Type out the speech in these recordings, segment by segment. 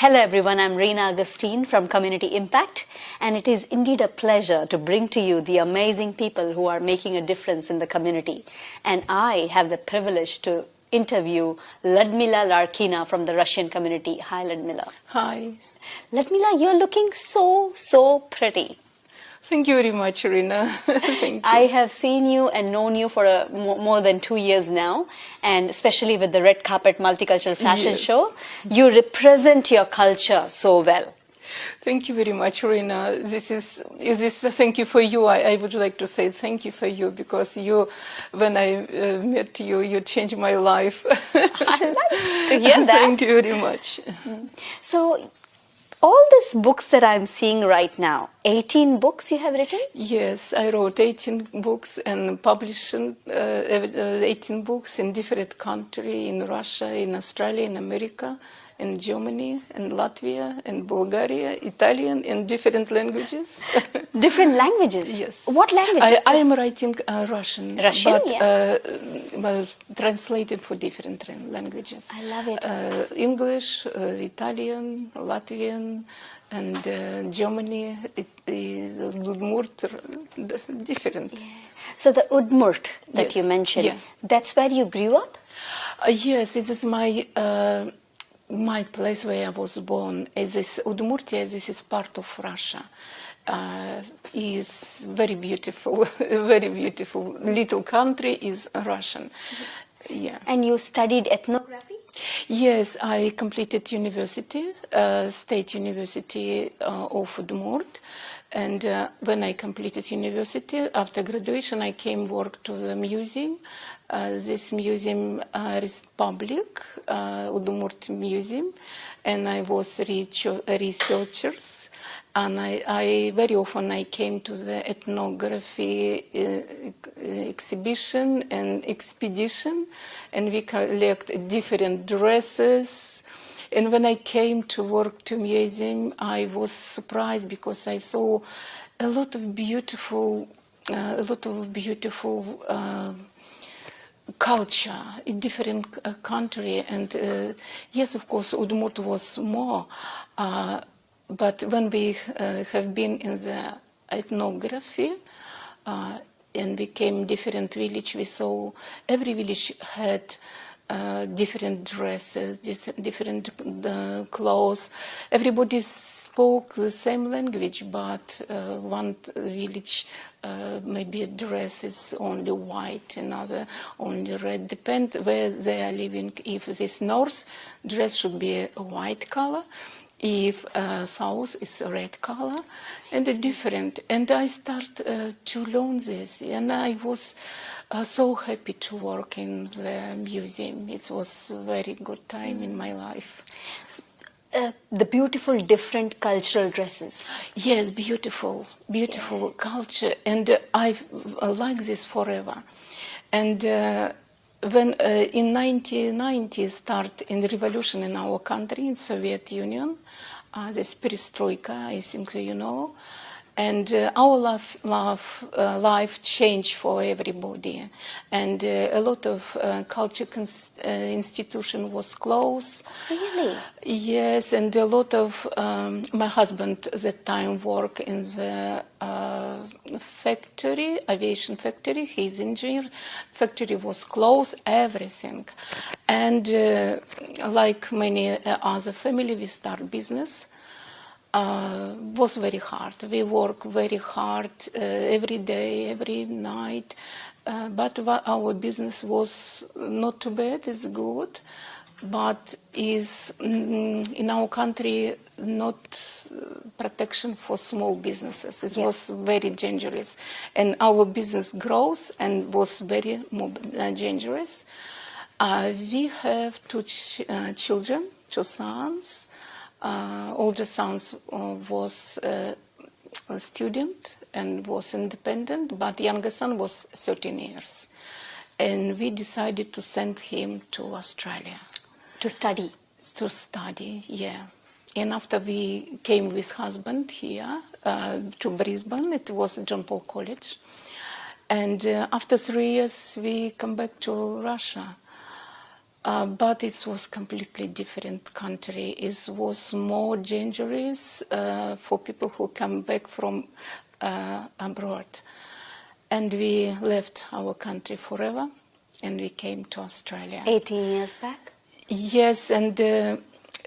Hello everyone, I'm Reena Agustine from Community Impact, and it is indeed a pleasure to bring to you the amazing people who are making a difference in the community. And I have the privilege to interview Liudmila Larkin from the Russian community. Hi Liudmila. Hi. Liudmila, you're looking so pretty. Thank you very much, Reena. Thank you. I have seen you and known you for more than 2 years now, and especially with the Red Carpet Multicultural Fashion Show. You represent your culture so well. Thank you very much, Reena. This is thank you for you. I would like to say thank you for you, because when I met you, you changed my life. I like to hear that. Thank you very much. So, all these books that I'm seeing right now, 18 books you have written? Yes, I wrote 18 books and published 18 books in different countries, in Russia, in Australia, in America, in Germany, in Latvia, in Bulgaria, Italian, in different languages. Different languages? Yes. What language? I am writing Russian. Russian, but, yeah. Translated for different languages. I love it. English, Italian, Latvian, and Germany, Udmurt, different. Yeah. So the Udmurt that Yes. you mentioned, Yeah. that's where you grew up? Yes, it is my place where I was born. Udmurtia, this is part of Russia. Is very beautiful, very beautiful. Little country is Russian. Yeah. And you studied ethnography? Yes, I completed university, State University of Udmurt. And when I completed university, after graduation, I came work to the museum. This museum is public, Udmurt Museum, and I was researchers. And I very often I came to the ethnography exhibition and expedition, and we collect different dresses. And when I came to work to museum, I was surprised because I saw a lot of beautiful culture in different country. And yes, of course, Udmurt was more. But when we have been in the ethnography and we came different village, we saw every village had different dresses, different clothes. Everybody spoke the same language, but one village maybe a dress is only white, another only red. Depend where they are living. If this north, dress should be a white color. If south is a red color, and different. And I started to learn this, and I was so happy to work in the museum. It was a very good time in my life. The beautiful different cultural dresses. Yes, beautiful culture, and I like this forever. And when in 1990 start in the revolution in our country, in Soviet Union, this perestroika, I think you know, and our life changed for everybody, and a lot of culture institution was closed. Really? Yes, and a lot of my husband at that time worked in the factory, aviation factory. He's engineer. Factory was closed, everything, and like many other family, we start business. Was very hard. We work very hard every day, every night, but our business was not too bad. It's good, but is in our country not protection for small businesses. It was very dangerous, and our business grows and was very dangerous. We have two children, 2 sons. Older son was a student and was independent, but younger son was 13 years. And we decided to send him to Australia. To study? To study, yeah. And after we came with husband here to Brisbane, it was John Paul College. And after 3 years, we come back to Russia. but it was completely different country. It was more dangerous for people who come back from abroad. And we left our country forever, and we came to Australia. 18 years back? Yes, and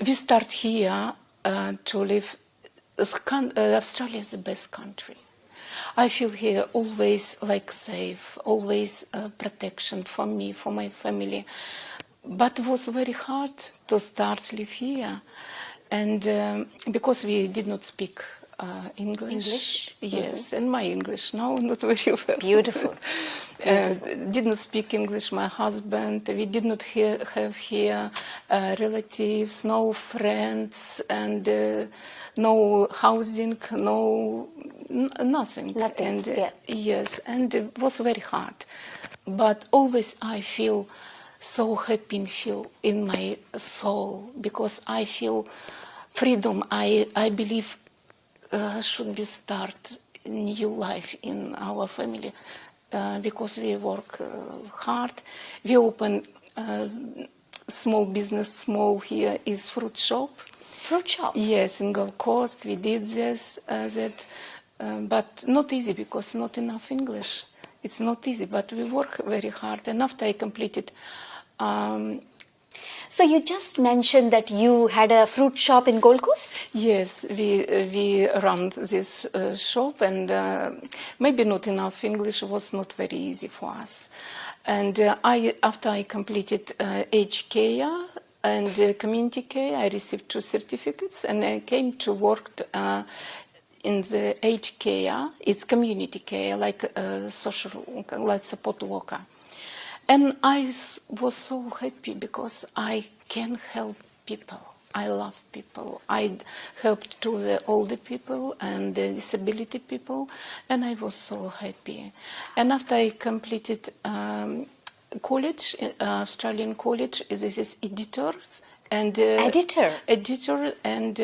we start here to live. Australia is the best country. I feel here always like safe, always protection for me, for my family. But it was very hard to start live here, and because we did not speak English. Yes, and my English now not very well. Beautiful. Did not speak English. My husband. We did not have here relatives, no friends, and no housing, nothing. Nothing. And, yeah. Yes, and it was very hard. But always I feel so happy in my soul, because I feel freedom. I believe should be start new life in our family, because we work hard. We open small business. Small here is fruit shop. Fruit shop? Yes, in Gold Coast we did this, but not easy because not enough English. It's not easy, but we work very hard. And after I completed. So you just mentioned that you had a fruit shop in Gold Coast? Yes, we run this shop, and maybe not enough English was not very easy for us. And after I completed aged care and community care, I received 2 certificates, and I came to work in the aged care. It's community care, like social, like support worker. And I was so happy because I can help people. I love people. I helped to the older people and the disability people, and I was so happy. And after I completed college, Australian college, this is editors and editor and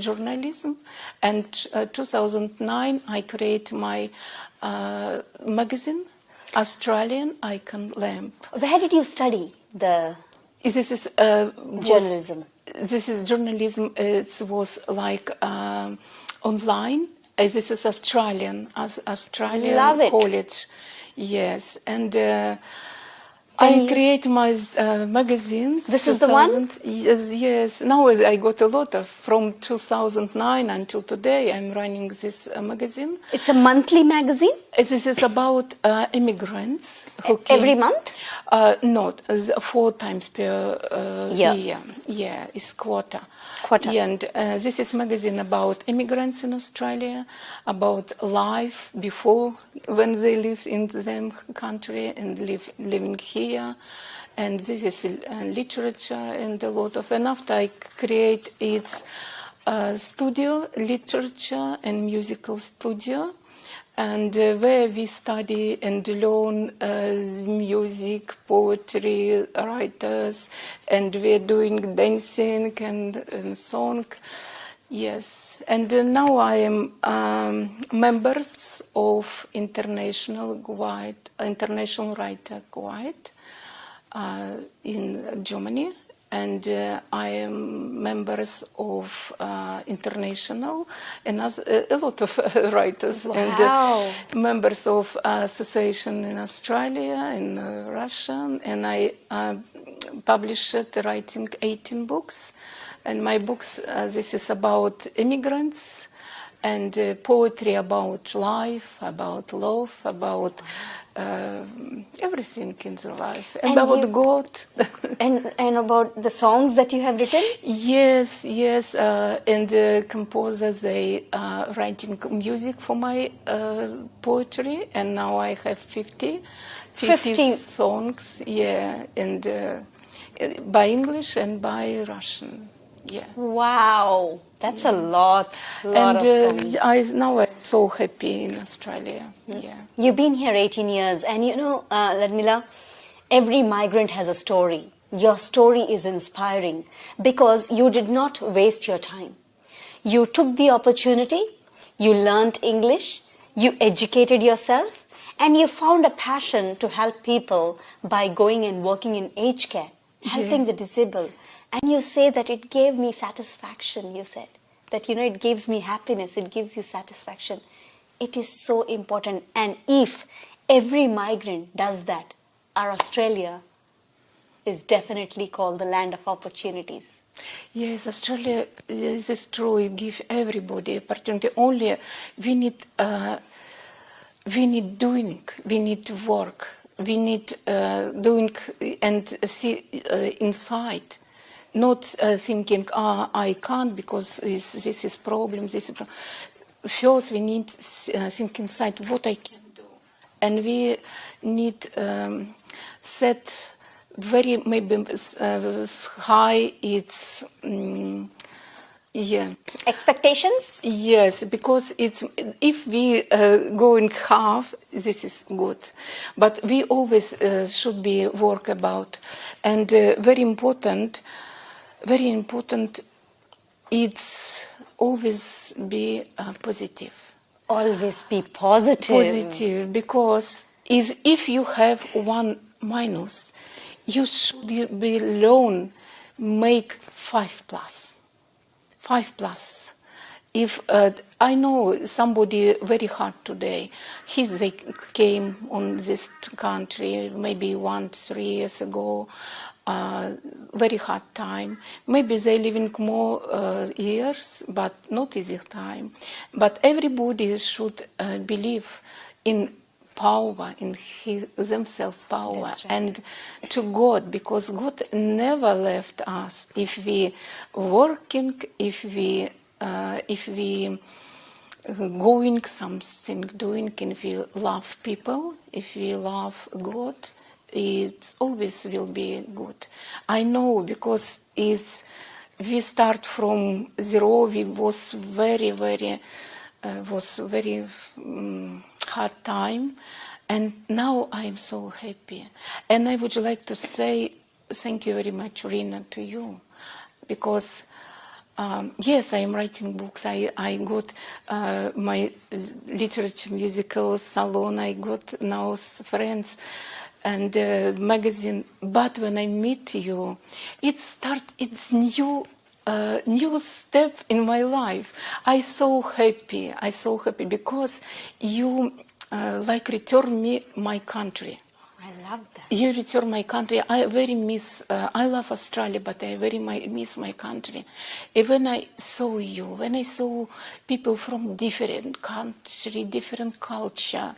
journalism. And 2009, I create my magazine. Australian Icon Lamp. Where did you study the journalism? This is journalism. It was like online. This is Australian Love it. college. Yes, and I create my magazines. This is the one? Yes. Now I got a lot of. From 2009 until today, I'm running this magazine. It's a monthly magazine? This is about immigrants who came. Every month? Not 4 times per year. Yeah, it's quarter. Yeah, and this is magazine about immigrants in Australia, about life before, when they lived in their country and living here. And this is literature and a lot of. And after I create its studio, literature and musical studio, and where we study and learn music, poetry, writers, and we're doing dancing and song. Yes, and now I am members of International Writer Guide in Germany. And I am members of international and a lot of writers. Wow. And members of association in Australia and Russia. And I published writing 18 books. And my books, this is about immigrants and poetry about life, about love, about everything in the life, and about God. and about the songs that you have written? Yes, and composers, they writing music for my poetry, and now I have 50 songs, yeah, and by English and by Russian. Yeah. Wow, that's a lot of songs. Now I'm so happy in Australia. Yeah. You've been here 18 years, and you know, Liudmila, every migrant has a story. Your story is inspiring because you did not waste your time. You took the opportunity, you learned English, you educated yourself, and you found a passion to help people by going and working in aged care. helping the disabled. And you say that it gave me satisfaction, you said. That, it gives me happiness, it gives you satisfaction. It is so important. And if every migrant does that, our Australia is definitely called the land of opportunities. Yes, Australia, this is true. It gives everybody opportunity. Only we need doing, we need to work, we need doing and see inside. Not thinking, I can't because this is problem, this is problem. First, we need think inside what I can do. And we need set very maybe high its Expectations? Yes, because it's if we go in half, this is good, but we always should be work about, and very important. It's always be positive. Always be positive. Positive, because if you have one minus, you should be alone make 5+. 5+. If I know somebody very hard today, they came on this country maybe 3 years ago, very hard time. Maybe they living more years, but not easy time. But everybody should believe in power, in themselves power, right. and to God, because God never left us. If we working, if we going something, doing, if we love people, if we love God, it always will be good. I know, because we start from zero. We was very hard time, and now I am so happy. And I would like to say thank you very much, Rina, to you, because yes, I am writing books. I got my literature musical salon. I got now friends and magazine. But when I meet you, it's new step in my life. I so happy because you return me my country. I love that. You return my country. I very miss. I love Australia, but I very miss my country. And when I saw you, when I saw people from different country, different culture,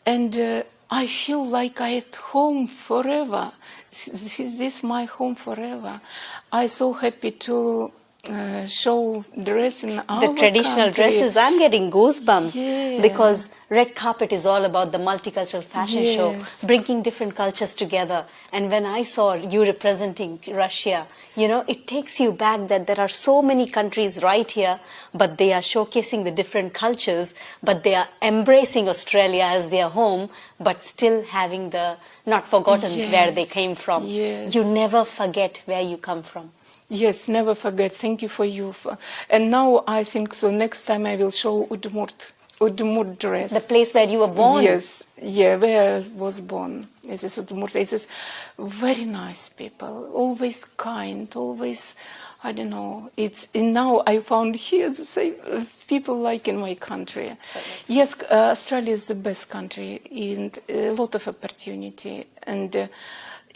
and I feel like I at home forever. This is my home forever. I so happy to show dress in our The traditional country. dresses, I'm getting goosebumps, Yeah. because red carpet is all about the multicultural fashion show, Yes. bringing different cultures together. And when I saw you representing Russia, it takes you back that there are so many countries right here, but they are showcasing the different cultures, but they are embracing Australia as their home, but still having the not forgotten Yes. where they came from. Yes. You never forget where you come from. Yes, never forget. Thank you for you. And now I think so. Next time I will show Udmurt dress. The place where you were born. Yes, yeah, where I was born. It is Udmurt. It is very nice people. Always kind. Always, I don't know. Now I found here the same people like in my country. Yes, Australia is the best country and a lot of opportunity. And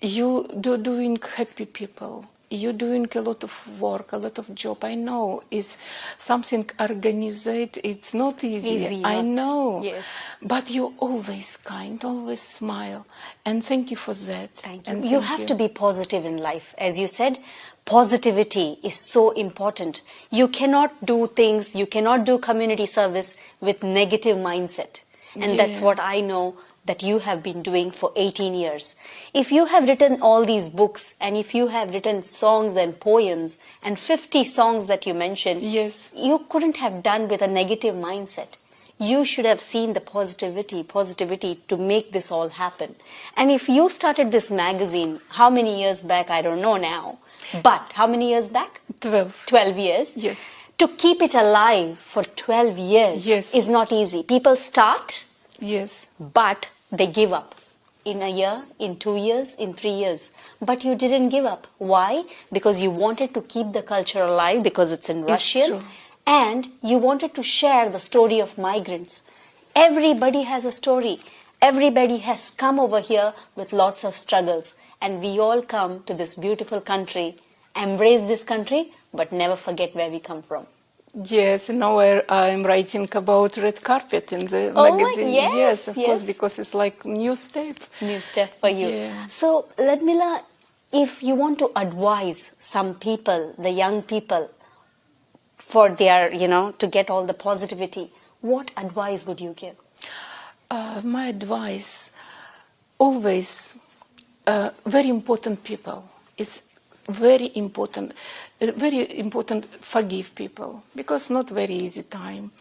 you doing happy people. You're doing a lot of work, a lot of job. I know it's something organized. It's not easy. I know. Yes. But you're always kind, always smile. And thank you for that. Thank you. And You have to be positive in life. As you said, positivity is so important. You cannot do things, you cannot do community service with negative mindset. And that's what I know that you have been doing for 18 years. If you have written all these books, and if you have written songs and poems, and 50 songs that you mentioned, Yes. you couldn't have done with a negative mindset. You should have seen the positivity to make this all happen. And if you started this magazine, how many years back, I don't know now, but how many years back? 12. 12 years. Yes. To keep it alive for 12 years Yes. is not easy. People start, Yes. but they give up. in a year, in 2 years, in 3 years. But you didn't give up. Why? Because you wanted to keep the culture alive because it's in Russian. true. And you wanted to share the story of migrants. Everybody has a story. Everybody has come over here with lots of struggles. And we all come to this beautiful country, embrace this country, but never forget where we come from. Yes, now I'm writing about red carpet in the Oh, magazine. yes, of yes. course, because it's like new step. New step for you. Yeah. So, Liudmila, if you want to advise some people, the young people, for their, to get all the positivity, what advice would you give? My advice, always, very important people. It's very important forgive people, because not very easy time,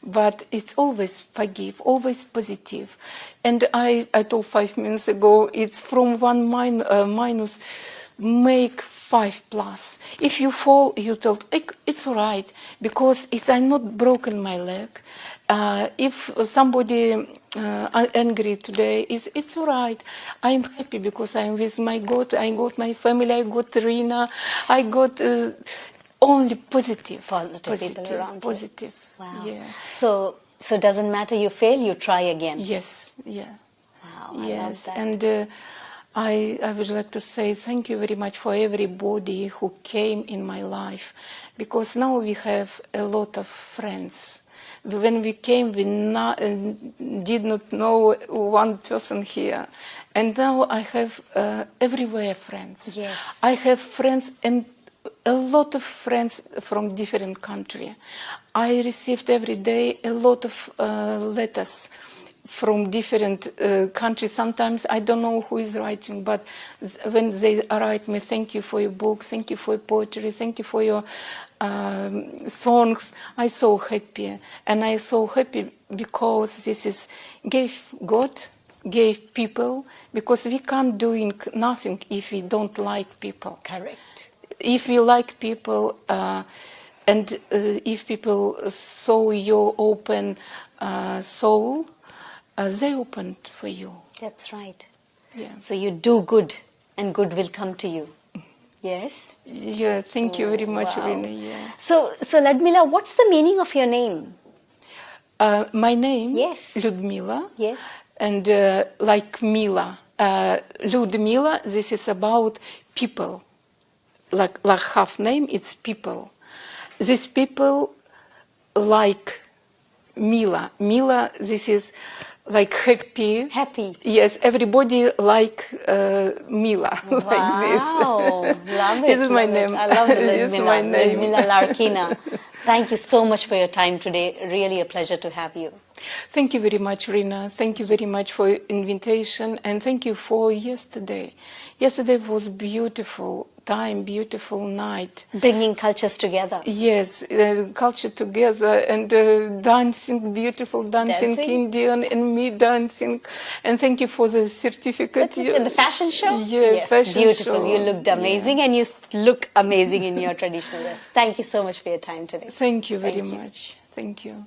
but it's always forgive, always positive. And I told 5 minutes ago, it's from one minus, make 5 plus. If you fall, you tell it's all right, because I'm not broken my leg. If somebody angry today, it's all right. I'm happy because I'm with my God. I got my family. I got Rina. I got only positive People around positive. you. Wow. Yeah. So doesn't matter you fail, you try again. Yes. Yeah. Wow. I Yes. love that. And I would like to say thank you very much for everybody who came in my life, because now we have a lot of friends. When we came, we did not know one person here. And now I have everywhere friends. Yes. I have friends, and a lot of friends from different countries. I received every day a lot of letters from different countries. Sometimes I don't know who is writing, but when they write me, thank you for your book, thank you for your poetry, thank you for your songs, I'm so happy. And I'm so happy because this is God gave people, because we can't do nothing if we don't like people. Correct. If we like people, and if people saw your open soul, they opened for you. That's right. Yeah. So you do good, and good will come to you. Yes? Yeah, thank you very much, Wow. Rina. Yeah. So Liudmila, what's the meaning of your name? My name, Yes. Liudmila, Yes. and like Mila. Liudmila, this is about people. Like half name, it's people. These people like Mila. Mila, this is like happy. Happy. Yes, everybody like Mila, like Wow. this. Love it. This is my love it. name. I love the This is Liudmila. my name. Liudmila Larkina. Thank you so much for your time today. Really a pleasure to have you. Thank you very much, Rina. Thank you very much for your invitation, and thank you for yesterday. Yesterday was beautiful time, beautiful night. Bringing cultures together. Yes, culture together, and dancing, beautiful dancing, Indian, and me dancing. And thank you for the certificate. In the fashion show? Yeah, yes, fashion beautiful. show. You looked amazing, Yeah. and you look amazing in your traditional dress. Thank you so much for your time today. Thank you very Thank you. much. Thank you.